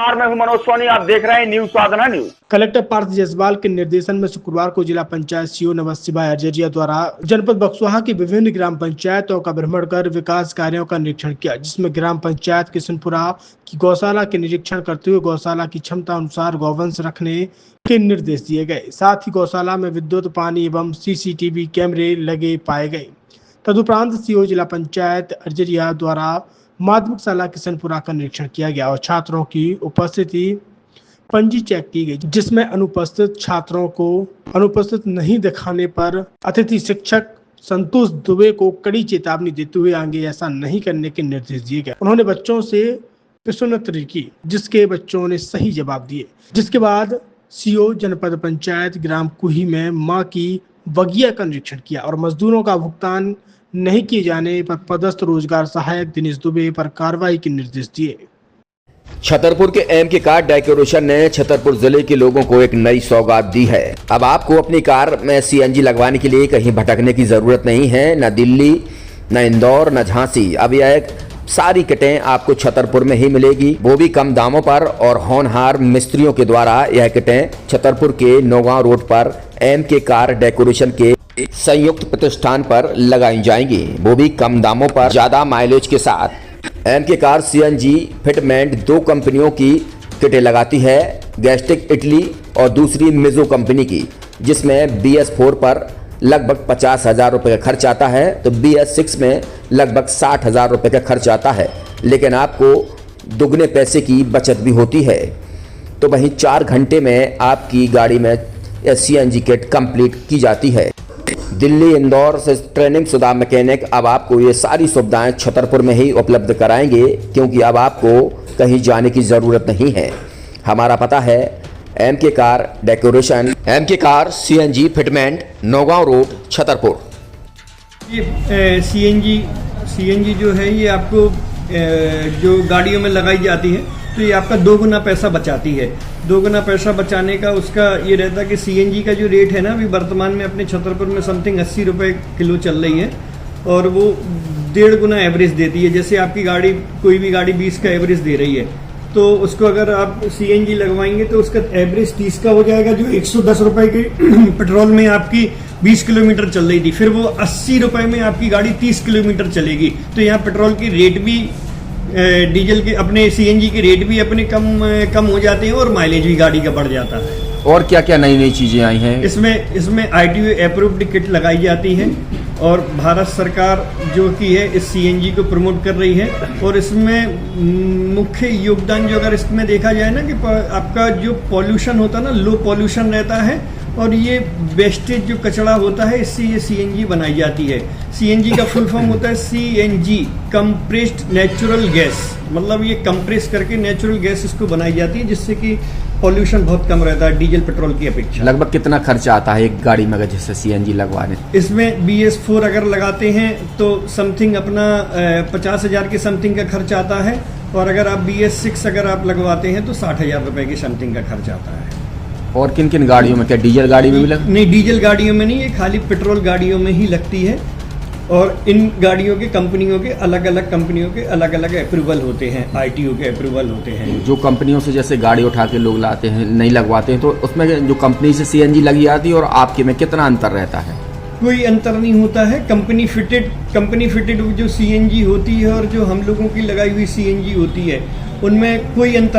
मैं हूं मनोज सोनी, आप देख रहे हैं न्यूज साधना न्यूज। कलेक्टर पार्थ जायसवाल के निर्देशन में शुक्रवार को जिला पंचायत सीओ नमस्ते भाई अर्जरिया द्वारा जनपद बक्सवाहा की विभिन्न ग्राम पंचायतों का भ्रमण कर विकास कार्यों का निरीक्षण किया, जिसमें ग्राम पंचायत किशनपुरा की गौशाला के निरीक्षण करते हुए गौशाला की क्षमता अनुसार गौवंश रखने के निर्देश दिए गए। साथ ही गौशाला में विद्युत, पानी एवं CCTV कैमरे लगे पाए गए। तदुपरांत सीओ जिला पंचायत अर्जरिया द्वारा माध्यमिक शाला किशनपुरा का निरीक्षण किया गया और छात्रों की उपस्थिति पंजी चेक की गई, जिसमें अनुपस्थित छात्रों को अनुपस्थित नहीं दिखाने पर अतिथि शिक्षक संतोष दुबे को कड़ी चेतावनी देते हुए आगे ऐसा नहीं करने के निर्देश दिए गए। उन्होंने बच्चों से प्रश्नोत्तरी की, जिसके बच्चों ने सही जवाब दिए। जिसके बाद सीओ जनपद पंचायत ग्राम कुही में मां की बगिया का निरीक्षण किया और मजदूरों का भुगतान नहीं किए जाने पर पदस्थ रोजगार सहायक दिनेश दुबे पर कार्रवाई के निर्देश दिए। छतरपुर के एम के कार डेकोरेशन ने छतरपुर जिले के लोगों को एक नई सौगात दी है। अब आपको अपनी कार में CNG लगवाने के लिए कहीं भटकने की जरूरत नहीं है, न दिल्ली, न इंदौर, न झांसी। अब यह सारी किटें आपको छतरपुर में ही मिलेगी, वो भी कम दामों पर। और होनहार मिस्त्रियों के द्वारा यह किटें छतरपुर के नौगांव रोड पर MK कार डेकोरेशन के संयुक्त प्रतिष्ठान पर लगाई जाएंगी, वो भी कम दामों पर, ज्यादा माइलेज के साथ। MK कार CNG फिटमेंट 2 कंपनियों की किटें लगाती है, गैस्टिक इटली और दूसरी मिजो कंपनी की, जिसमें BS4 पर लगभग 50,000 रुपये का खर्च आता है, तो BS6 में लगभग 60,000 रुपये का खर्च आता है। लेकिन आपको दुगने पैसे की बचत भी होती है। तो वहीं 4 घंटे में आपकी गाड़ी में CNG किट कंप्लीट की जाती है। दिल्ली, इंदौर से ट्रेनिंग शुदा मैकेनिक अब आपको ये सारी सुविधाएं छतरपुर में ही उपलब्ध कराएंगे, क्योंकि अब आपको कहीं जाने की ज़रूरत नहीं है। हमारा पता है MK car decoration, MK car CNG fitment, Naugaon road, Chhatarpur. ये CNG जो है ये आपको जो गाड़ियों में लगाई जाती है, तो ये आपका 2 गुना पैसा बचाती है। 2 गुना पैसा बचाने का उसका ये रहता है कि CNG का जो रेट है ना, अभी वर्तमान में अपने छतरपुर में समथिंग 80 रुपये किलो चल रही है, और वो 1.5 गुना एवरेज देती है। जैसे आपकी गाड़ी, कोई भी गाड़ी 20 का एवरेज दे रही है, तो उसको अगर आप CNG लगवाएंगे तो उसका एवरेज 30 का हो जाएगा, जो 110 रुपये के पेट्रोल में आपकी 20 किलोमीटर चल रही थी, फिर वो 80 रुपये में आपकी गाड़ी 30 किलोमीटर चलेगी। तो यहाँ पेट्रोल की रेट भी, डीजल के, अपने CNG के रेट भी अपने कम हो जाते हैं और माइलेज भी गाड़ी का बढ़ जाता है। और क्या क्या नई नई चीजें आई हैं? इसमें ITO अप्रूव्ड किट लगाई जाती है, और भारत सरकार जो की है इस CNG को प्रमोट कर रही है। और इसमें मुख्य योगदान जो अगर इसमें देखा जाए ना, कि आपका जो पॉल्यूशन होता है ना, लो पॉल्यूशन रहता है, और ये वेस्टेज जो कचरा होता है, इससे ये CNG बनाई जाती है। CNG का फुल फॉर्म होता है CNG, कंप्रेस्ड नेचुरल गैस, मतलब ये कंप्रेस करके नेचुरल गैस इसको बनाई जाती है, जिससे कि पॉल्यूशन बहुत कम रहता है डीजल पेट्रोल की अपेक्षा। लगभग कितना खर्चा आता है एक गाड़ी में अगर जैसे CNG लगवाने? इसमें BS4 अगर लगाते हैं तो समथिंग अपना 50,000 के समथिंग का खर्च आता है, और अगर आप BS6 अगर आप लगवाते हैं तो 60,000 रुपये के समथिंग का खर्च आता है। और किन किन गाड़ियों में? क्या डीजल गाड़ी में भी नहीं, डीजल गाड़ियों में नहीं, ये खाली पेट्रोल गाड़ियों में ही लगती है। और इन गाड़ियों के कंपनियों के अलग अलग अप्रूवल होते हैं, ITO के अप्रूवल होते हैं। जो कंपनियों से जैसे गाड़ी उठा के लोग लाते हैं, नहीं लगवाते हैं, तो उसमें जो कंपनी से CNG लगी आती है और आपके में कितना अंतर रहता है? कोई अंतर नहीं होता है। कंपनी फिटेड जो CNG होती है और जो हम लोगों की लगाई हुई CNG होती है, उनमें कोई अंतर